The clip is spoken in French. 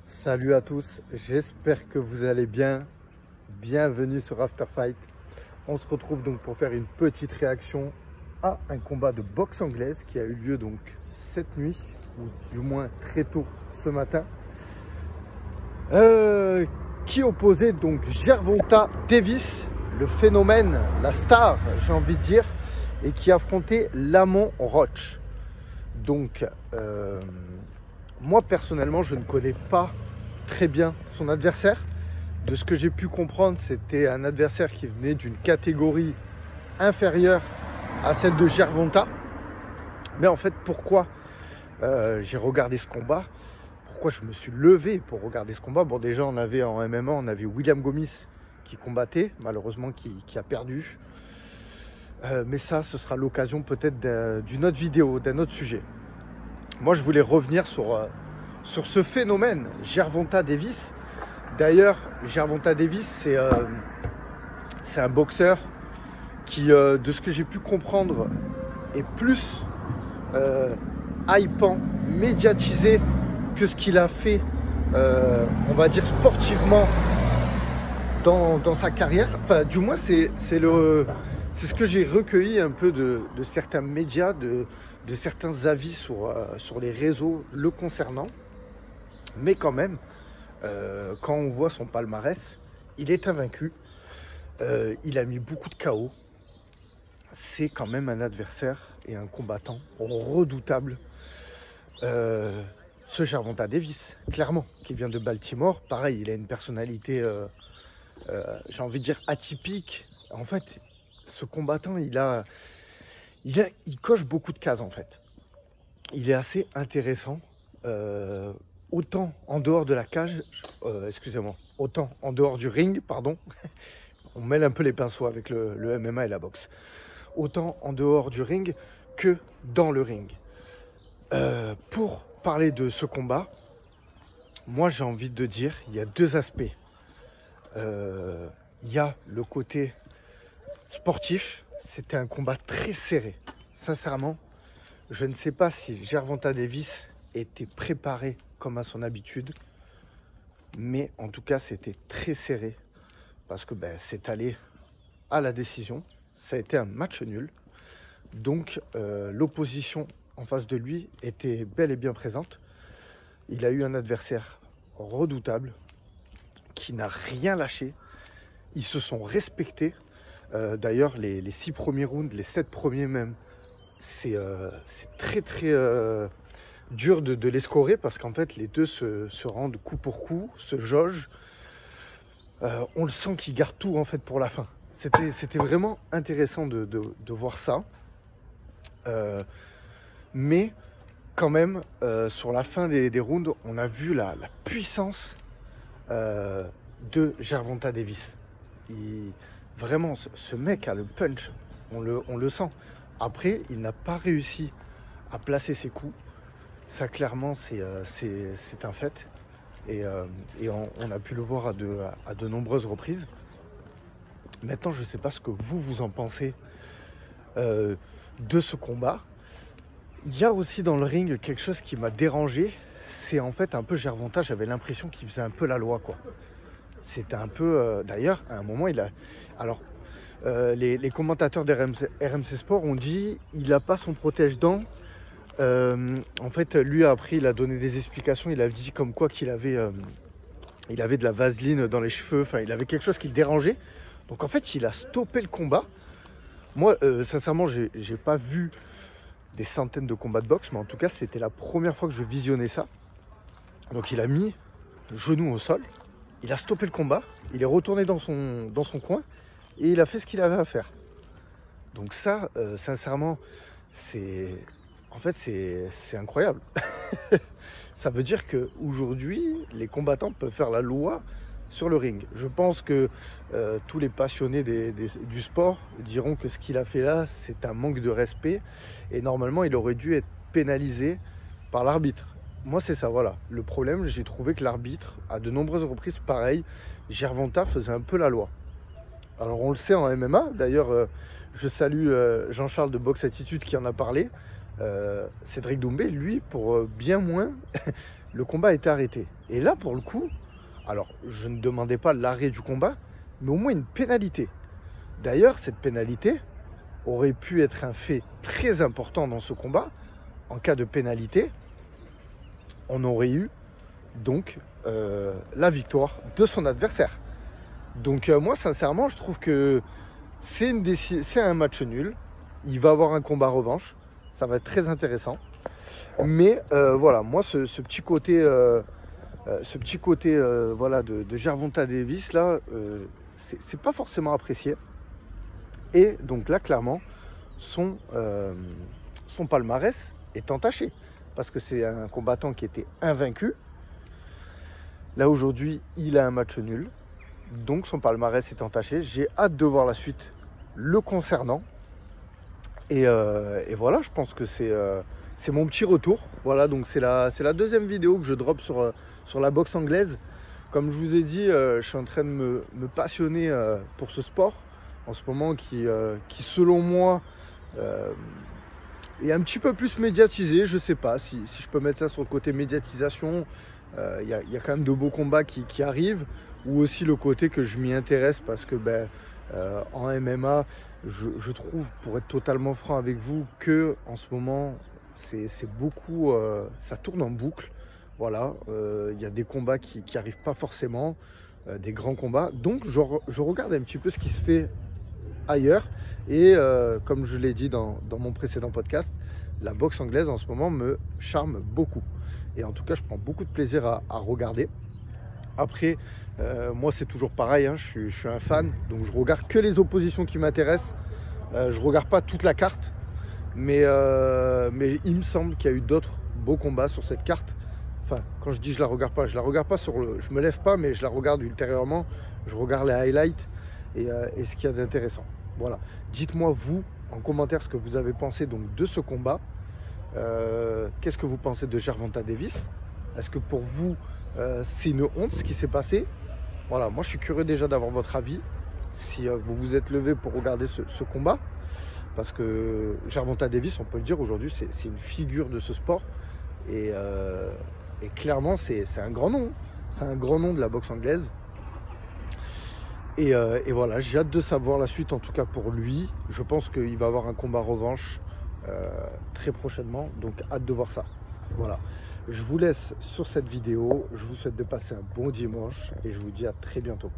Salut à tous, j'espère que vous allez bien. Bienvenue sur After Fight. On se retrouve donc pour faire une petite réaction à un combat de boxe anglaise qui a eu lieu donc cette nuit, ou du moins très tôt ce matin, qui opposait donc Gervonta Davies, le phénomène, la star, j'ai envie de dire, et qui affrontait Lamont Roach. Donc, moi personnellement, je ne connais pas très bien son adversaire. De ce que j'ai pu comprendre, c'était un adversaire qui venait d'une catégorie inférieure à celle de Gervonta. Mais en fait, pourquoi j'ai regardé ce combat? Pourquoi je me suis levé pour regarder ce combat? Bon, déjà, on avait en MMA, on avait William Gomis qui combattait, malheureusement qui a perdu. Mais ça, ce sera l'occasion peut-être d'une autre vidéo, d'un autre sujet. Moi, je voulais revenir sur ce phénomène, Gervonta Davies. D'ailleurs, Gervonta Davies, c'est un boxeur qui, de ce que j'ai pu comprendre, est plus hypant, médiatisé que ce qu'il a fait, on va dire, sportivement dans sa carrière. Enfin, du moins, c'est ce que j'ai recueilli un peu de certains médias, de certains avis sur les réseaux le concernant. Mais quand même, quand on voit son palmarès, il est invaincu. Il a mis beaucoup de KO. C'est quand même un adversaire et un combattant redoutable. Ce Gervonta Davies, clairement, qui vient de Baltimore. Pareil, il a une personnalité, j'ai envie de dire, atypique. En fait, ce combattant, il coche beaucoup de cases, en fait. Il est assez intéressant. Autant en dehors de la cage, excusez-moi, autant en dehors du ring, pardon. On mêle un peu les pinceaux avec le MMA et la boxe. Autant en dehors du ring que dans le ring. Pour parler de ce combat, moi j'ai envie de dire, il y a deux aspects. Il y a le côté sportif, c'était un combat très serré. Sincèrement, je ne sais pas si Gervonta Davies était préparé comme à son habitude, mais en tout cas c'était très serré parce que c'est allé à la décision. Ça a été un match nul, donc l'opposition en face de lui était bel et bien présente. Il a eu un adversaire redoutable qui n'a rien lâché. Ils se sont respectés. D'ailleurs, les 6 premiers rounds, les 7 premiers même, c'est très dur de les scorer parce qu'en fait les deux se rendent coup pour coup, se jaugent. On le sent qu'ils gardent tout en fait pour la fin. C'était vraiment intéressant de voir ça. Mais quand même, sur la fin des rounds, on a vu la puissance de Gervonta Davies. Vraiment, ce mec a le punch, on le sent. Après, il n'a pas réussi à placer ses coups. Ça, clairement, c'est un fait. Et on a pu le voir à de nombreuses reprises. Maintenant, je ne sais pas ce que vous en pensez de ce combat. Il y a aussi dans le ring quelque chose qui m'a dérangé. C'est en fait un peu Gervonta, j'avais l'impression qu'il faisait un peu la loi, quoi. C'était un peu... D'ailleurs, à un moment, il a... Alors, les commentateurs d'RMC Sport ont dit il n'a pas son protège-dents. En fait, lui, après, il a donné des explications. Il a dit comme quoi qu'il avait, il avait de la vaseline dans les cheveux. Enfin, il avait quelque chose qui le dérangeait. Donc, en fait, il a stoppé le combat. Moi, sincèrement, j'ai pas vu des centaines de combats de boxe. Mais en tout cas, c'était la première fois que je visionnais ça. Donc, il a mis le genou au sol. Il a stoppé le combat. Il est retourné dans son coin. Et il a fait ce qu'il avait à faire. Donc ça, sincèrement, c'est incroyable. Ça veut dire qu'aujourd'hui, les combattants peuvent faire la loi sur le ring. Je pense que tous les passionnés du sport diront que ce qu'il a fait là, c'est un manque de respect. Et normalement, il aurait dû être pénalisé par l'arbitre. Moi, c'est ça, voilà. Le problème, j'ai trouvé que l'arbitre, à de nombreuses reprises, pareil, Gervonta faisait un peu la loi. Alors, on le sait en MMA. D'ailleurs, je salue Jean-Charles de Box Attitude qui en a parlé. Cédric Doumbé, lui, pour bien moins, le combat a été arrêté. Et là, pour le coup, alors je ne demandais pas l'arrêt du combat, mais au moins une pénalité. D'ailleurs, cette pénalité aurait pu être un fait très important dans ce combat. En cas de pénalité, on aurait eu donc la victoire de son adversaire. Donc moi, sincèrement, je trouve que c'est un match nul. Il va avoir un combat revanche. Ça va être très intéressant. Mais voilà, moi, ce petit côté, voilà, de Gervonta Davis, là, c'est pas forcément apprécié. Et donc là, clairement, son palmarès est entaché. Parce que c'est un combattant qui était invaincu. Là, aujourd'hui, il a un match nul. Donc, son palmarès est entaché. J'ai hâte de voir la suite le concernant. Et voilà, je pense que c'est mon petit retour. Voilà, donc c'est la deuxième vidéo que je drop sur la boxe anglaise. Comme je vous ai dit, je suis en train de me passionner pour ce sport en ce moment qui selon moi, est un petit peu plus médiatisé. Je ne sais pas si je peux mettre ça sur le côté médiatisation. Il y a quand même de beaux combats qui arrivent, ou aussi le côté que je m'y intéresse parce que en MMA, je trouve, pour être totalement franc avec vous, que en ce moment c'est beaucoup, ça tourne en boucle. Voilà, il y a des combats qui n'arrivent pas forcément, des grands combats. Donc je regarde un petit peu ce qui se fait ailleurs. Et comme je l'ai dit dans mon précédent podcast, la boxe anglaise en ce moment me charme beaucoup. Et en tout cas, je prends beaucoup de plaisir à regarder. Après, moi, c'est toujours pareil, hein, je suis un fan, donc je regarde que les oppositions qui m'intéressent. Je ne regarde pas toute la carte, mais il me semble qu'il y a eu d'autres beaux combats sur cette carte. Enfin, quand je dis je la regarde pas sur le... Je me lève pas, mais je la regarde ultérieurement. Je regarde les highlights et ce qu'il y a d'intéressant. Voilà. Dites-moi, vous, en commentaire, ce que vous avez pensé donc de ce combat. Qu'est-ce que vous pensez de Gervonta Davis? Est-ce que pour vous, c'est une honte ce qui s'est passé? Voilà, moi je suis curieux déjà d'avoir votre avis. Si vous vous êtes levé pour regarder ce combat. Parce que Gervonta Davis, on peut le dire aujourd'hui, c'est une figure de ce sport. Et clairement, c'est un grand nom. C'est un grand nom de la boxe anglaise. Et voilà, j'ai hâte de savoir la suite, en tout cas pour lui. Je pense qu'il va avoir un combat revanche très prochainement, donc hâte de voir ça. Voilà, je vous laisse sur cette vidéo. Je vous souhaite de passer un bon dimanche et je vous dis à très bientôt.